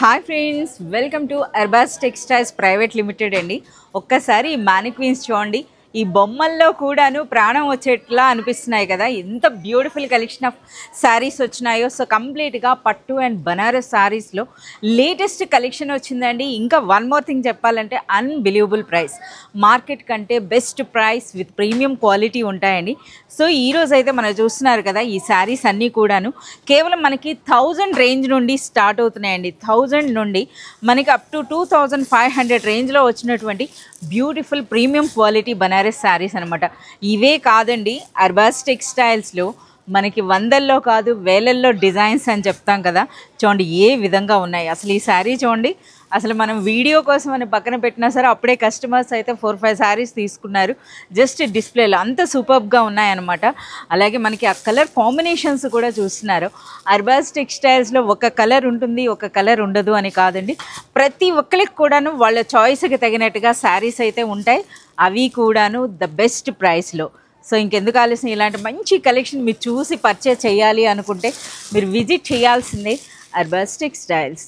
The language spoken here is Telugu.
Hi friends, welcome to Arbaz textiles private limited అండి. ఒక్కసారి ఈ మ్యానిక్వీన్స్ చూడండి. ఈ బొమ్మల్లో కూడాను ప్రాణం వచ్చేట్లా అనిపిస్తున్నాయి కదా. ఎంత బ్యూటిఫుల్ కలెక్షన్ ఆఫ్ శారీస్ వచ్చినాయో. సో కంప్లీట్గా పట్టు అండ్ బనారస్ శారీస్లో లేటెస్ట్ కలెక్షన్ వచ్చిందండి. ఇంకా వన్ మోర్ థింగ్ చెప్పాలంటే అన్బిలీవబుల్ ప్రైస్, మార్కెట్ కంటే best price with premium quality ఉంటాయండి. సో ఈరోజు అయితే మనం చూస్తున్నారు కదా, ఈ శారీస్ అన్నీ కూడాను కేవలం మనకి 1000 రేంజ్ నుండి స్టార్ట్ అవుతున్నాయండి. 1000 నుండి మనకి అప్ టు 2500 రేంజ్లో వచ్చినటువంటి beautiful premium quality Banaras saris అనమాట. ఇవే కాదండి, అర్బాస్ టెక్స్టైల్స్లో మనకి వందల్లో కాదు వేలల్లో డిజైన్స్ అని చెప్తాం కదా. చూడండి ఏ విధంగా ఉన్నాయి. అసలు ఈ శారీ చూడండి, అసలు మనం వీడియో కోసం అని పక్కన పెట్టినా సరే అప్పుడే కస్టమర్స్ అయితే 4-5 శారీస్ తీసుకున్నారు జస్ట్ డిస్ప్లేలో. అంత సూపర్గా ఉన్నాయన్నమాట. అలాగే మనకి ఆ కలర్ కాంబినేషన్స్ కూడా చూస్తున్నారు. అర్బాస్ టెక్స్టైల్స్లో ఒక కలర్ ఉంటుంది, ఒక కలర్ ఉండదు అని కాదండి. ప్రతి ఒక్కరికి కూడాను వాళ్ళ చాయిస్కి తగినట్టుగా శారీస్ అయితే ఉంటాయి. అవి కూడాను ద బెస్ట్ ప్రైస్లో. సో ఇంకెందుకు ఆలస్యం, ఇలాంటి మంచి కలెక్షన్ మీరు చూసి పర్చేస్ చేయాలి అనుకుంటే మీరు విజిట్ చేయాల్సిందే అర్బాస్ టెక్స్టైల్స్.